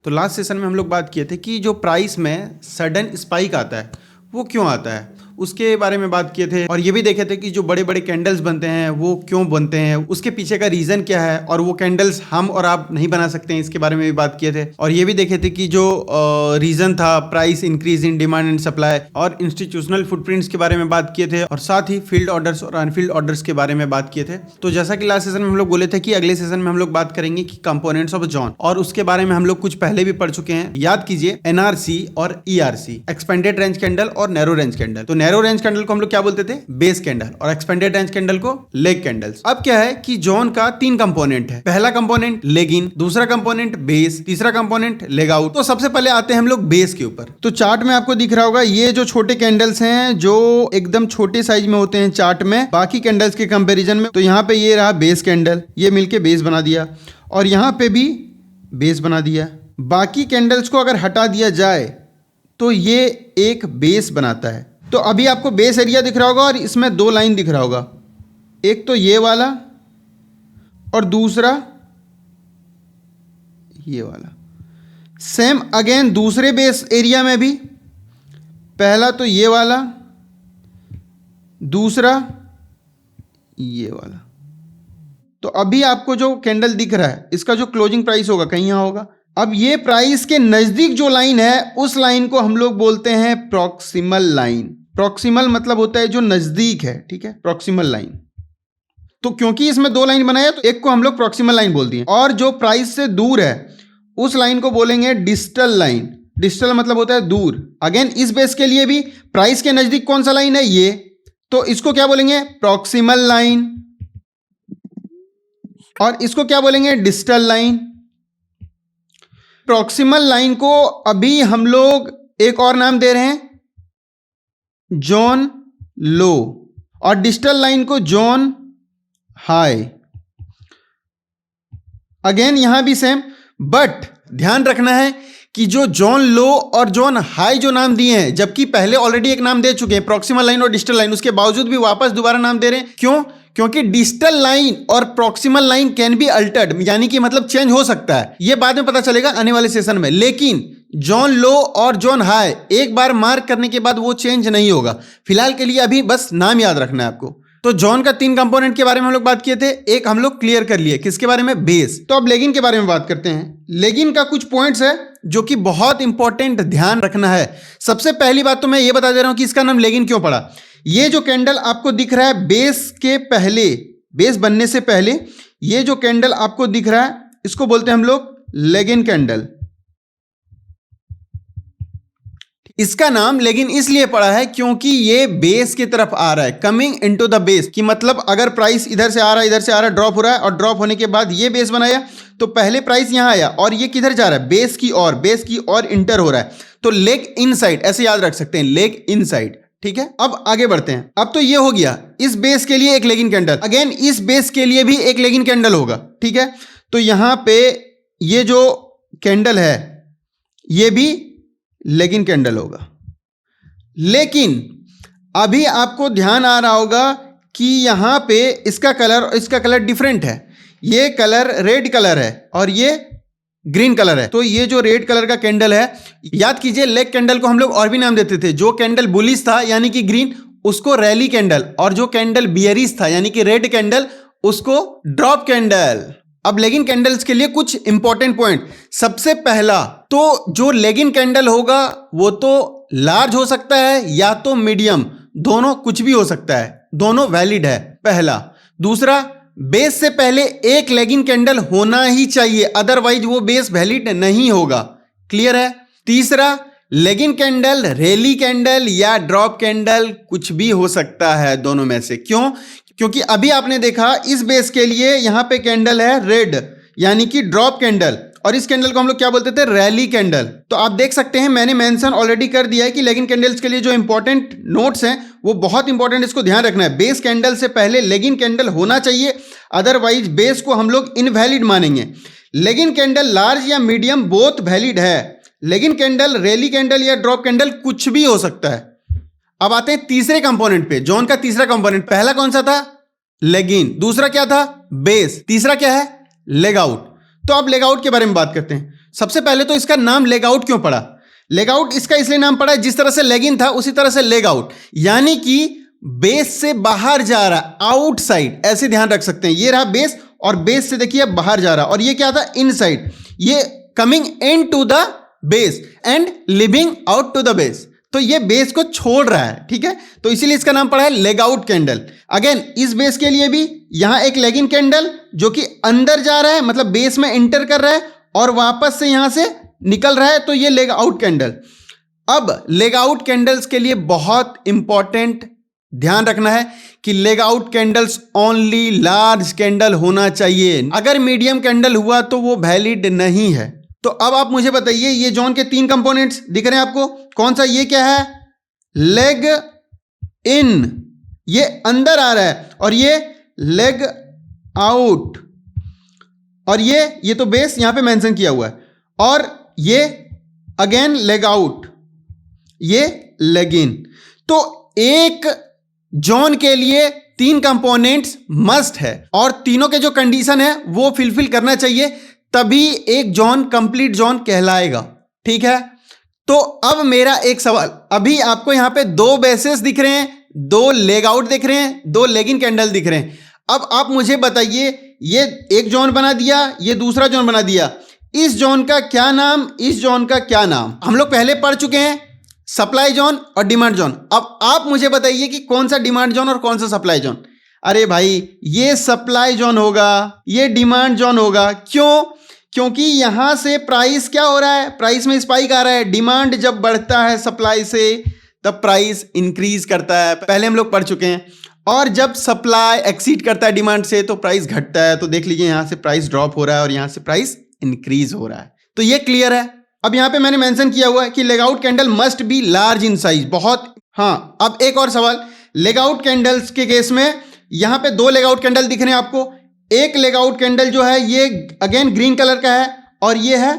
तो last session में हम लोग बात किए थे कि जो प्राइस में सडन स्पाइक आता है वो क्यों आता है, उसके बारे में बात किए थे। और ये भी देखे थे कि जो बड़े बड़े कैंडल्स बनते हैं वो क्यों बनते हैं, उसके पीछे का रीजन क्या है, और वो कैंडल्स हम और आप नहीं बना सकते हैं, इसके बारे में भी बात किए थे। और ये भी देखे थे कि जो रीजन था price increase in demand and supply, और इंस्टीट्यूशनल फुटप्रिंट्स के बारे में बात किए थे, और साथ ही फील्ड ऑर्डर्स और अनफील्ड ऑर्डर्स के बारे में बात किए थे। तो जैसा कि लास्ट सेशन में हम लोग बोले थे कि अगले सेशन में हम लोग बात करेंगे कि कंपोनेंट्स ऑफ जॉन, और उसके बारे में हम लोग कुछ पहले भी पढ़ चुके हैं। याद कीजिए एनआरसी और ईआरसी, एक्सपेंडेड रेंज कैंडल और नैरो रेंज कैंडल। तो नैरो रेंज कैंडल को हम लोग क्या बोलते थे, बेस कैंडल, और एक्सपेंडेड रेंज कैंडल को लेग कैंडल्स। अब क्या है कि जॉन का 3 कंपोनेंट है। पहला कंपोनेंट लेग इन, दूसरा कंपोनेंट बेस, तीसरा कंपोनेंट लेग आउट। तो सबसे पहले आते हैं हम लोग बेस के ऊपर। तो चार्ट में आपको दिख रहा होगा ये जो छोटे कैंडल्स हैं जो एकदम छोटे साइज में होते हैं चार्ट में बाकी कैंडल्स के कंपैरिजन में। तो यहां पे ये रहा बेस कैंडल, ये मिलके बेस बना दिया, और यहां पे भी बेस बना दिया। बाकी कैंडल्स को अगर हटा दिया जाए तो ये एक बेस बनाता है। तो अभी आपको बेस एरिया दिख रहा होगा और इसमें 2 लाइन दिख रहा होगा, एक तो ये वाला और दूसरा ये वाला। सेम अगेन दूसरे बेस एरिया में भी, पहला तो ये वाला, दूसरा ये वाला। तो अभी आपको जो कैंडल दिख रहा है इसका जो क्लोजिंग प्राइस होगा कहीं यहां होगा। अब ये प्राइस के नजदीक जो लाइन है उस लाइन को हम लोग बोलते हैं प्रॉक्सिमल लाइन। प्रॉक्सिमल मतलब होता है जो नजदीक है, ठीक है, प्रॉक्सिमल लाइन। तो क्योंकि इसमें 2 लाइन बनाया तो एक को हम लोग प्रॉक्सिमल लाइन बोल दिए, और जो प्राइस से दूर है उस लाइन को बोलेंगे डिस्टल लाइन। डिस्टल मतलब होता है दूर। अगेन इस बेस के लिए भी प्राइस के नजदीक कौन सा लाइन है, ये, तो इसको क्या बोलेंगे, प्रॉक्सिमल लाइन, और इसको क्या बोलेंगे, डिस्टल लाइन। प्रॉक्सिमल लाइन को अभी हम लोग एक और नाम दे रहे हैं, जॉन लो, और डिस्टल लाइन को जॉन हाई। अगेन यहां भी सेम, बट ध्यान रखना है कि जो जॉन लो और जॉन हाई जो नाम दिए हैं, जबकि पहले ऑलरेडी एक नाम दे चुके हैं प्रॉक्सिमल लाइन और डिस्टल लाइन, उसके बावजूद भी वापस दोबारा नाम दे रहे हैं। क्यों? क्योंकि डिस्टल लाइन और proximal line can be altered, यानी कि मतलब चेंज हो सकता है। यह बाद में पता चलेगा आने वाले सेशन में, लेकिन जॉन लो और जॉन हाई एक बार मार्क करने के बाद वो चेंज नहीं होगा। फिलहाल के लिए अभी बस नाम याद रखना है आपको। तो जॉन का 3 कंपोनेंट के बारे में हम लोग बात किए थे, एक हम लोग क्लियर कर लिए, किसके बारे में, बेस। तो अब लेगिन के बारे में बात करते हैं। लेगिन का कुछ पॉइंट्स है जो कि बहुत इंपॉर्टेंट ध्यान रखना है। सबसे पहली बात तो मैं ये बता दे रहा हूं कि इसका नाम लेगिन क्यों पड़ा। ये जो कैंडल आपको दिख रहा है बेस के पहले, बेस बनने से पहले ये जो कैंडल आपको दिख रहा है इसको बोलते हैं हम लोग लेगिन कैंडल। इसका नाम लेगिन इसलिए पड़ा है क्योंकि ये बेस की तरफ आ रहा है, कमिंग इनटू द बेस, कि मतलब अगर प्राइस इधर से आ रहा है, इधर से आ रहा है, ड्रॉप हो रहा है, और ड्रॉप होने के बाद ये बेस बनाया तो पहले प्राइस यहां आया और ये किधर जा रहा है, बेस की ओर, बेस की ओर इंटर हो रहा है। तो लेग इनसाइड ऐसे याद रख सकते हैं, लेग इनसाइड, ठीक है। अब आगे बढ़ते हैं। अब तो ये हो गया इस बेस के लिए एक लेगिन कैंडल, अगेन इस बेस के लिए भी एक लेगिन कैंडल होगा, ठीक है। तो यहां पे ये जो कैंडल है ये भी लेगिन कैंडल होगा। लेकिन अभी आपको ध्यान आ रहा होगा कि यहां पे इसका कलर और इसका कलर डिफरेंट है। ये कलर रेड कलर है और ये ग्रीन कलर है। तो ये जो रेड कलर का कैंडल है, याद कीजिए लेग कैंडल को हम लोग और भी नाम देते थे। जो कैंडल बुलिश था यानी कि ग्रीन, उसको रैली कैंडल, और जो कैंडल बियरिश था यानी कि रेड कैंडल, उसको ड्रॉप कैंडल। अब लेगिन कैंडल्स के लिए कुछ इंपॉर्टेंट पॉइंट। सबसे पहला तो जो लेगिन कैंडल होगा वो तो लार्ज हो सकता है या तो मीडियम, दोनों कुछ भी हो सकता है, दोनों वैलिड है, पहला। दूसरा, बेस से पहले एक लेगिन कैंडल होना ही चाहिए, अदरवाइज वो बेस वैलिड नहीं होगा, क्लियर है। तीसरा, लेगिन कैंडल रैली कैंडल या ड्रॉप कैंडल कुछ भी हो सकता है दोनों में से। क्यों? क्योंकि अभी आपने देखा इस बेस के लिए यहां पे कैंडल है रेड यानी कि ड्रॉप कैंडल, और इस कैंडल को हम लोग क्या बोलते थे, रैली कैंडल। तो आप देख सकते हैं मैंने मेंशन ऑलरेडी कर दिया है कि लेगिन कैंडल्स के लिए जो इंपॉर्टेंट नोट्स हैं वो बहुत इंपॉर्टेंट, इसको ध्यान रखना है। बेस कैंडल से पहले लेगिन कैंडल होना चाहिए, अदरवाइज बेस को हम लोग इनवैलिड मानेंगे। लेगिन कैंडल लार्ज या मीडियम बोथ वैलिड है। लेगिन कैंडल रैली कैंडल या ड्रॉप कैंडल कुछ भी हो सकता है। अब आते हैं तीसरे कंपोनेंट पे, जॉन का तीसरा कंपोनेंट। पहला कौन सा था, लेगिन, दूसरा क्या था, बेस, तीसरा क्या है, लेग आउट। तो अब लेग आउट के बारे में बात करते हैं। सबसे पहले तो इसका नाम लेग आउट क्यों पड़ा? लेग आउट इसका इसलिए नाम पड़ा है, जिस तरह से लेग इन था उसी तरह से लेग आउट, यानी कि बेस से बाहर जा रहा, आउटसाइड, ऐसे ध्यान रख सकते हैं। ये रहा बेस और बेस से देखिए बाहर जा रहा, और ये क्या था? इनसाइड, ये coming in to the base and living out to the base, तो ये बेस को छोड़ रहा है, ठीक है, तो इसीलिए इसका नाम पड़ा है लेग आउट कैंडल। अगेन इस बेस के लिए भी यहां एक लेग इन कैंडल जो कि अंदर जा रहा है, मतलब बेस में एंटर कर रहा है और वापस से यहां से निकल रहा है, तो ये लेग आउट कैंडल। अब लेग आउट कैंडल्स के लिए बहुत इंपॉर्टेंट ध्यान रखना है कि leg out candles only large candle होना चाहिए, अगर मीडियम कैंडल हुआ तो वो वैलिड नहीं है। तो अब आप मुझे बताइए, ये जोन के 3 कंपोनेंट्स दिख रहे हैं आपको, कौन सा? ये क्या है? लेग इन, ये अंदर आ रहा है, और ये लेग आउट, और ये तो बेस यहां पे मेंशन किया हुआ है, और ये अगेन लेग आउट, ये लेग इन। तो एक जोन के लिए 3 कंपोनेंट्स मस्ट है, और तीनों के जो कंडीशन है वो फिलफिल करना चाहिए, तभी एक जोन कंप्लीट जोन कहलाएगा, ठीक है। तो अब मेरा एक सवाल, अभी आपको यहां पे 2 बेसेस दिख रहे हैं, 2 लेग आउट दिख रहे हैं, 2 लेग इन कैंडल दिख रहे हैं। अब आप मुझे बताइए, ये एक जोन बना दिया, ये दूसरा जोन बना दिया, इस जोन का क्या नाम, इस जोन का क्या नाम? हम लोग पहले पढ़ चुके हैं, सप्लाई जोन और डिमांड जोन। अब आप मुझे बताइए कि कौन सा डिमांड जोन और कौन सा सप्लाई जोन? अरे भाई, ये सप्लाई जोन होगा, ये डिमांड जोन होगा। क्यों? क्योंकि यहां से प्राइस क्या हो रहा है? प्राइस में स्पाइक आ रहा है। डिमांड जब बढ़ता है सप्लाई से तब प्राइस इंक्रीज करता है, पहले हम लोग पढ़ चुके हैं। और जब सप्लाई एक्सीड करता है डिमांड से तो प्राइस घटता है। तो देख लीजिए, यहां से प्राइस ड्रॉप हो रहा है और यहां से प्राइस इंक्रीज हो रहा है। तो ये क्लियर है। अब यहां पे मैंने मेंशन किया हुआ है कि leg out candle must be large in size, बहुत। हाँ, अब एक और सवाल, लेग आउट कैंडल्स के केस में यहां पे 2 लेग आउट कैंडल दिख रहे हैं आपको। एक लेग आउट कैंडल जो है ये अगेन ग्रीन कलर का है और ये है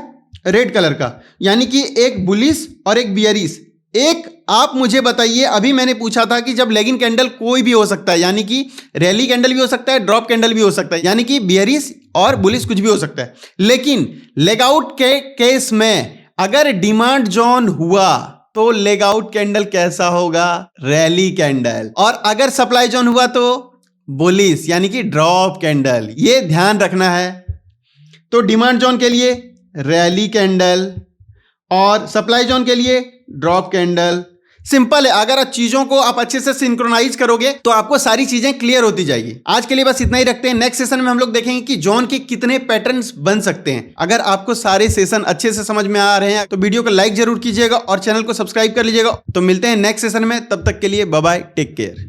रेड कलर का, यानी कि एक बुलिश और एक बियरिश। एक आप मुझे बताइए, अभी मैंने पूछा था कि जब लेगिंग कैंडल कोई भी हो सकता है, यानी कि रैली कैंडल भी हो सकता है, ड्रॉप कैंडल भी हो सकता है, यानी कि बियरिश और बुलिश कुछ भी हो सकता है। लेकिन लेग आउट के केस में अगर डिमांड जोन हुआ तो लेग आउट कैंडल कैसा होगा? Rally candle. और अगर सप्लाई जोन हुआ तो बुलिश, यानी कि ड्रॉप कैंडल। ये ध्यान रखना है। तो डिमांड जोन के लिए रैली कैंडल और सप्लाई जोन के लिए ड्रॉप कैंडल। सिंपल है, अगर चीजों को आप अच्छे से सिंक्रोनाइज करोगे तो आपको सारी चीजें क्लियर होती जाएगी। आज के लिए बस इतना ही रखते हैं। नेक्स्ट सेशन में हम लोग देखेंगे कि जोन के कितने पैटर्न्स बन सकते हैं। अगर आपको सारे सेशन अच्छे से समझ में आ रहे हैं तो वीडियो को लाइक जरूर कीजिएगा और चैनल को सब्सक्राइब कर लीजिएगा। तो मिलते हैं नेक्स्ट सेशन में, तब तक के लिए बाय बाय, टेक केयर।